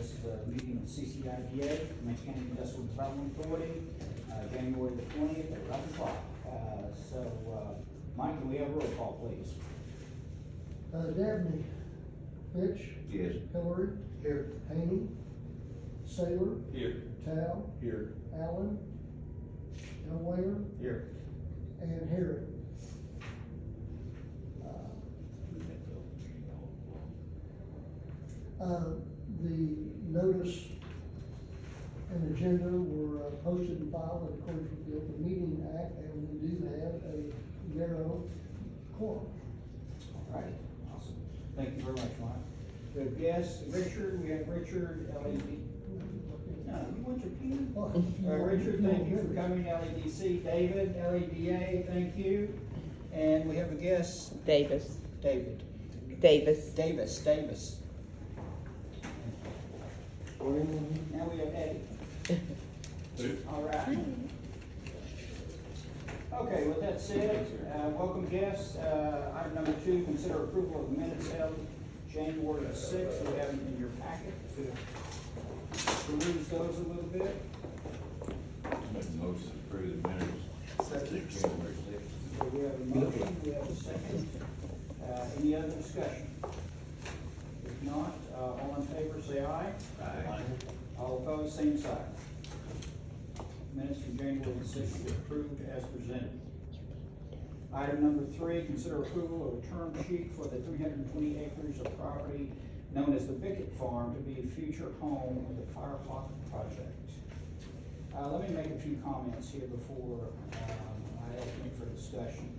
This is a meeting of CCID, Comanche County Industrial Development Authority, January the 20th at 11 o'clock. Mike, can we have a roll call, please? Dabney. Fitch. Yes. Hillary. Here. Haney. Saylor. Here. Tao. Here. Allen. Elway. Here. And Harry. The notice and agenda were posted and filed in accordance with the Open Meeting Act, and we do have a narrow quorum. All right, awesome. Thank you very much, Mike. We have guests, Richard, we have Richard, LED. No, you want your pen? Richard, thank you for coming, LEDC. David, LEDA, thank you. And we have a guest, Davis. David. Davis. Now we have Eddie. All right. Okay, with that said, welcome guests. Item number 2, consider approval of the minutes held January the 6th. We have them in your packet to peruse those a little bit. Make the motion to approve the minutes. Second. January 6th. So we have a motion, we have a second. Any other discussion? If not, all in favor say aye. Aye. All opposed, same sign. Minutes from January the 6th are approved as presented. Item number 3, consider approval of a term sheet for the 320 acres of property known as the Bickett Farm to be a future home of the Fire Pocket Project. Let me make a few comments here before I open it for discussion.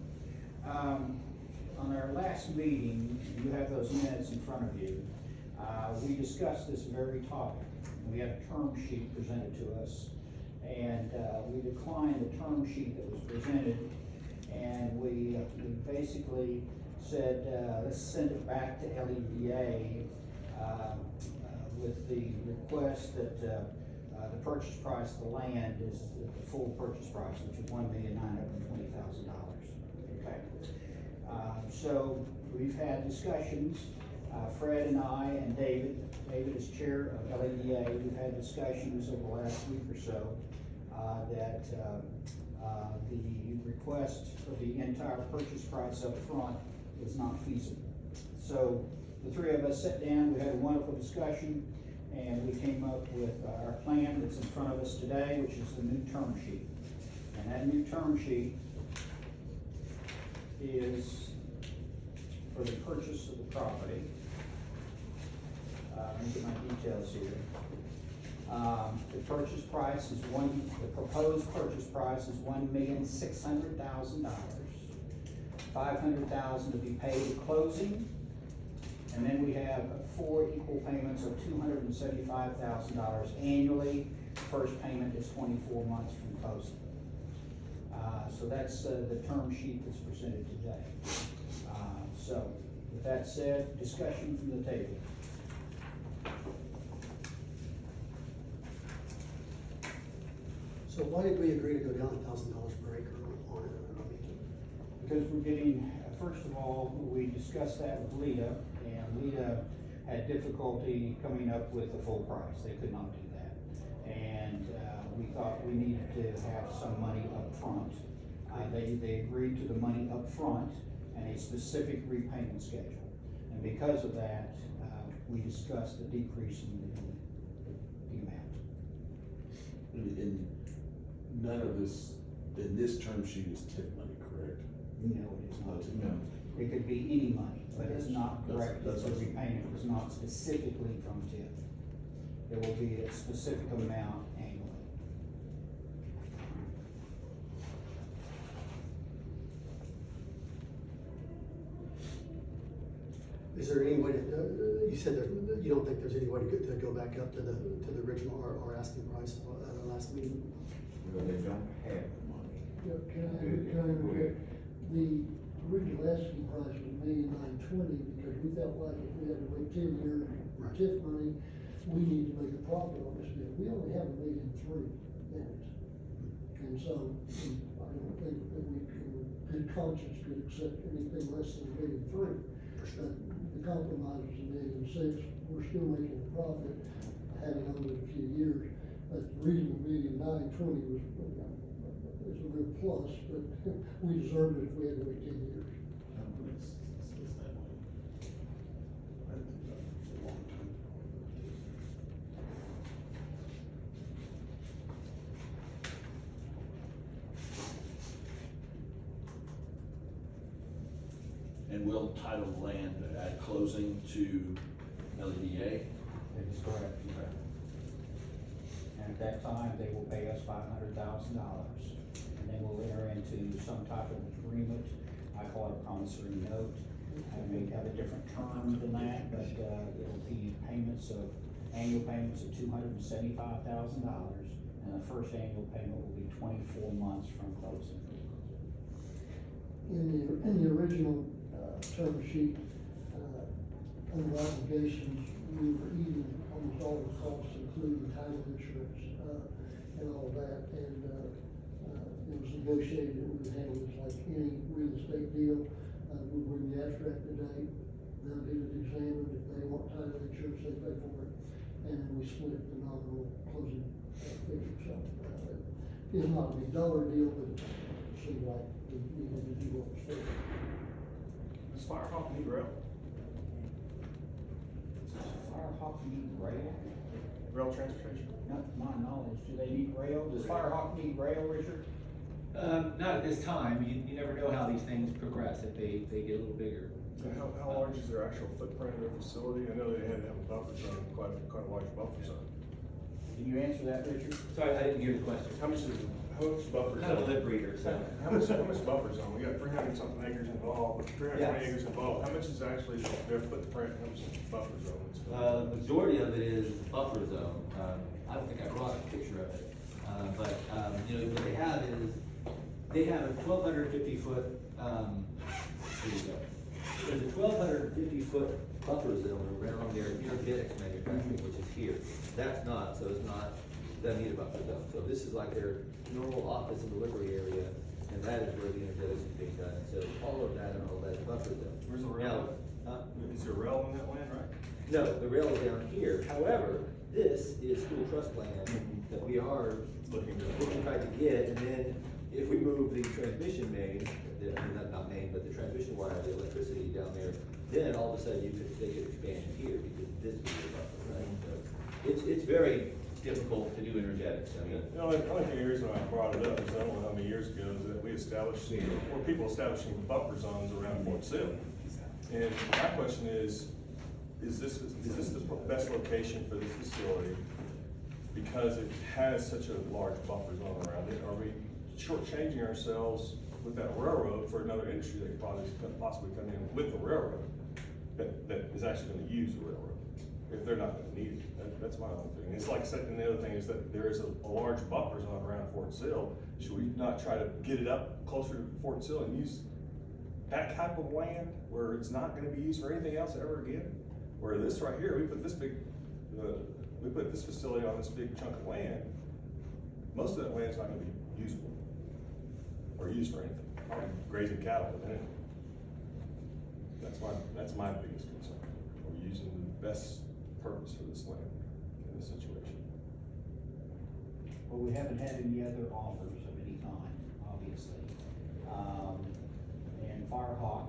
On our last meeting, you have those minutes in front of you. We discussed this very topic. We had a term sheet presented to us, and we declined the term sheet that was presented, and we basically said, let's send it back to LEDA with the request that the purchase price of the land is the full purchase price, which is $1,920,000. Okay. So we've had discussions, Fred and I and David is chair of LEDA. We've had discussions over the last week or so that the request for the entire purchase price up front is not feasible. So the three of us sat down, we had a wonderful discussion, and we came up with our plan that's in front of us today, which is the new term sheet. And that new term sheet is for the purchase of the property. Let me get my details here. The purchase price is the proposed purchase price is $1,600,000. $500,000 to be paid at closing, and then we have 4 equal payments of $275,000 annually. First payment is 24 months from closing. So that's the term sheet that's presented today. So with that said, discussion from the table. So why did we agree to go down $1,000 per acre on it? Because we're getting, first of all, we discussed that with Lita, and Lita had difficulty coming up with the full price. They could not do that. And we thought we needed to have some money up front. They agreed to the money up front and a specific repayment schedule. And because of that, we discussed the decrease in the amount. And none of this, in this term sheet is TIF money, correct? No, it is not. No. It could be any money, but it's not correct. That's The repayment was not specifically from TIF. There will be a specific amount annually. Is there any way to, you said you don't think there's any way to go back up to the original or asking price at the last meeting? Well, they don't have the money. Can I interject? The original asking price was $1,920,000 because we felt like if we had to wait 10 years for TIF money, we need to make a profit on this deal. We only have $1,300,000 in it. And so I don't think that we can, good conscience could accept anything less than $1,300,000. But the compromise is $1,600,000. We're still making a profit. having owned it a few years. But the reason we made it 920 was, is a real plus, but we deserved it if we had to wait 10 years. It's that way. I think that's a long time. And we'll title the land at closing to LEDA. That is correct. And at that time, they will pay us $500,000. And then we'll enter into some type of agreement. I call it a promissory note. It may have a different term than that, but, it'll be annual payments of $275,000. And the first annual payment will be 24 months from closing. In the original, term sheet, under obligations, we were eating almost all the costs, including title insurance, and all that, and, it was negotiated that we would handle this like any real estate deal. We bring the abstract today, they'll get it examined, if they want title insurance, they pay for it, and then we split the nominal closing figure, so, it's not a big dollar deal, but it seemed like we needed to do what was fair. Does Firehawk need rail? Firehawk need rail? Rail transportation? Not to my knowledge. Do they need rail? Does Firehawk need rail, Richard? Not at this time. You never know how these things progress, if they get a little bigger. And how large is their actual footprint of their facility? I know they had to have a buffer zone, quite a large buffer zone. Can you answer that, Richard? Sorry, I didn't hear the question. How much buffer Kind of a zone? lip reader, so. How much buffer zone? We got 300 something acres involved, but 320 Yes. acres involved. How much is actually their footprint? How much is buffer zone? The majority of it is buffer zone. I don't think I brought a picture of it. But you know, what they have is, they have a 1,250 foot, here you go. There's a 1,250 foot buffer zone around their energetics manufacturing, which is here. That's not, so it's not, doesn't need a buffer zone. So this is like their normal office and delivery area, and that is where the energetics is being done. So all of that and all that is buffer zone. Where's the rail? Now, Is there rail on that land, right? no, the rail is down here. However, this is school trust land that we are Looking to. trying to get, and then if we move the transmission main, not main, but the transmission wire, the electricity down there, then all of a sudden they could expand here, because this would be a buffer, right? So it's very difficult to do energetics. I mean, The only reason I brought it up is I don't know how many years ago is that we established, or people establishing buffer zones around Fort Sill. And my question is this the best location for this facility? Because it has such a large buffer zone around it, are we shortchanging ourselves with that railroad for another industry that could possibly come in with the railroad, that is actually gonna use the railroad, if they're not gonna need it? That's my own thing. It's like, and the other thing is that there is a large buffer zone around Fort Sill. Should we not try to get it up closer to Fort Sill and use that type of land where it's not gonna be used for anything else ever again? Where this right here, we put this facility on this big chunk of land, most of that land's not gonna be usable or used for anything, probably grazing cattle within it. That's my biggest concern. Are we using the best purpose for this land in this situation? Well, we haven't had any other offers of any kind, obviously. And Firehawk,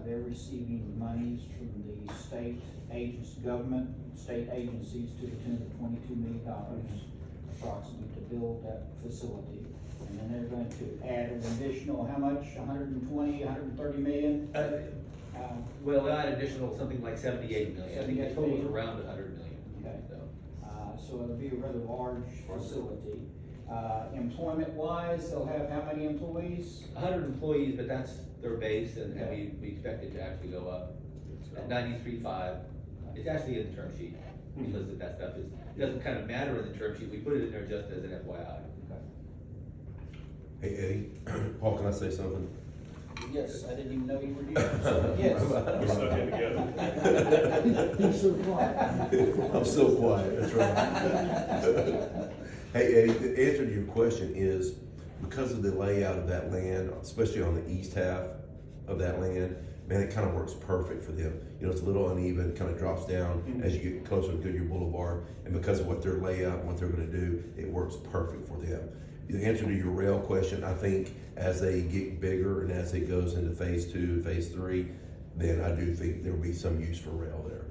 they're receiving monies from the state agencies to the tune of $22 million approximately to build that facility. And then they're going to add an additional, how much, 120, 130 million? well, not additional, something like 78 million. I think the 78 total is million. around 100 million. Okay. So. So it'll be a rather large facility. Employment-wise, they'll have how many employees? 100 employees, but that's their base, and we expect it to actually go up at 93.5. It's actually in the term sheet, because that stuff doesn't kind of matter in the term sheet. We put it in there just as an FYI. Hey Eddie, Paul, can I say something? Yes, I didn't even know you were here, so yes. We're stuck in together. He's so quiet. I'm so quiet, that's right. Hey Eddie, the answer to your question is, because of the layout of that land, especially on the east half of that land, man, it kind of works perfect for them. You know, it's a little uneven, kind of drops down as you get closer to Goodyear Boulevard, and because of what their layout and what they're gonna do, it works perfect for them. The answer to your rail question, I think as they get bigger and as it goes into phase 2, phase 3, then I do think there'll be some use for rail there.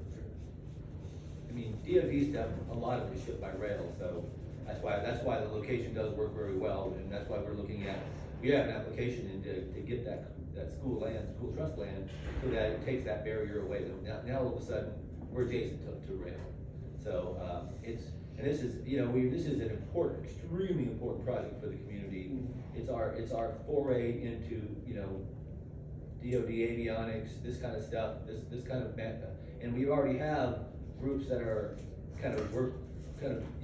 I mean, DOT's done a lot of this shit by rail, so that's why the location does work very well, and that's why we're looking at, we have an application in to get that school trust land, so that it takes that barrier away. Now all of a sudden, we're adjacent to rail. So, this is an important, extremely important project for the community. It's our foray into, DOD avionics, this kind of stuff, this kind of mecca. And we already have groups that are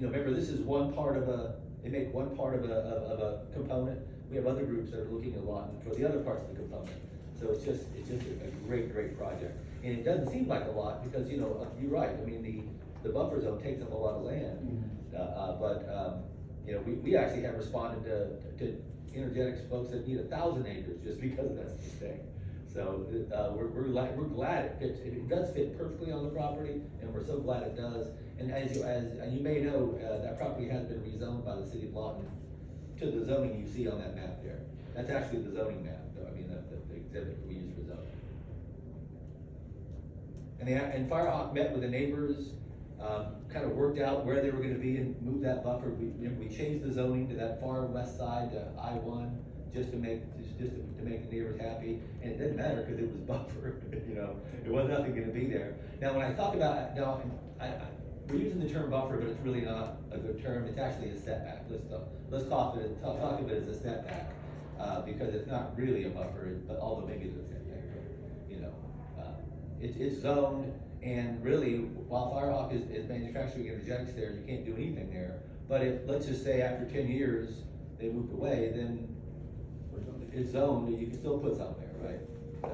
remember, this is one part of they make one part of a component. We have other groups that are looking a lot for the other parts of the component. So it's just a great project. And it doesn't seem like a lot because, you're right. I mean, the buffer zone takes up a lot of land. We actually have responded to energetics folks that need 1,000 acres just because that's the thing. So, we're glad it fits. It does fit perfectly on the property, and we're so glad it does. And as you may know, that property has been rezoned by the city of Lawton to the zoning you see on that map there. That's actually the zoning map, though. I mean, the exhibit we use for zoning. And Firehawk met with the neighbors, kind of worked out where they were gonna be and moved that buffer. We changed the zoning to that far west side to I-1, just to make the neighbors happy. And it didn't matter because it was buffered, there was nothing gonna be there. Now, when I talk about, we're using the term buffer, but it's really not a good term. It's actually a setback. Let's talk of it as a setback, because it's not really a buffer, but although maybe it's a setback. It's zoned, and really, while Firehawk is manufacturing energetics there, you can't do anything there. But if, let's just say after 10 years, they moved away, then it's zoned, and you can still put something there, right? So.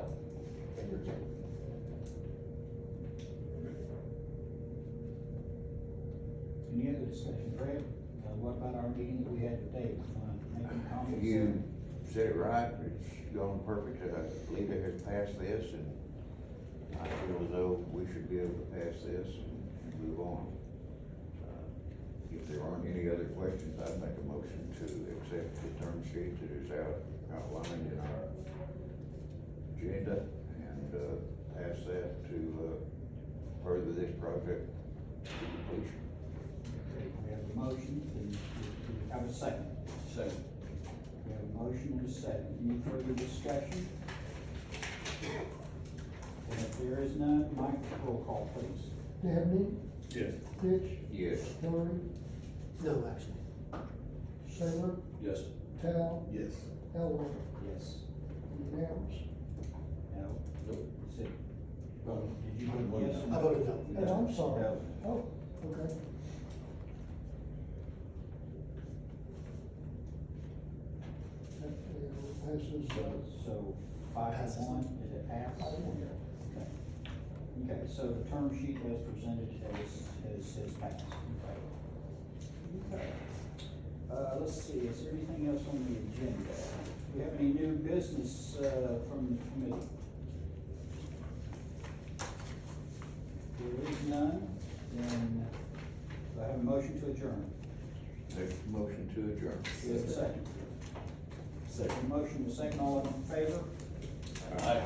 Any other discussion, Greg? What about our meeting that we had today? Making comments? You said it right, it's gone perfect. Lita has passed this, and I feel as though we should be able to pass this and move on. If there aren't any other questions, I'd make a motion to accept the term sheet that is outlined in our agenda and pass that to further this project to completion. Okay, we have a motion, do we have a second? Second. We have a motion and a second. Any further discussion? And if there is none, Mike, roll call, please. Dabney, Yes. Pitch, Yes. Hillary, No, actually. Sailor, Yes. Tal, Yes. Elway, Yes. unanimous. No? Nope. Sit. Well, did you vote yes? or I no? voted no. Oh, I'm sorry. No. Oh, okay. That passes, So 5-1, did it pass? Okay. Okay, so the term sheet as presented has passed. Okay. Let's see, is there anything else on the agenda? Do we have any new business, from the committee? There is none, then do I have a motion to adjourn? Make a motion to adjourn. Do we have a second? Second. Motion, a second, all in favor? Aye.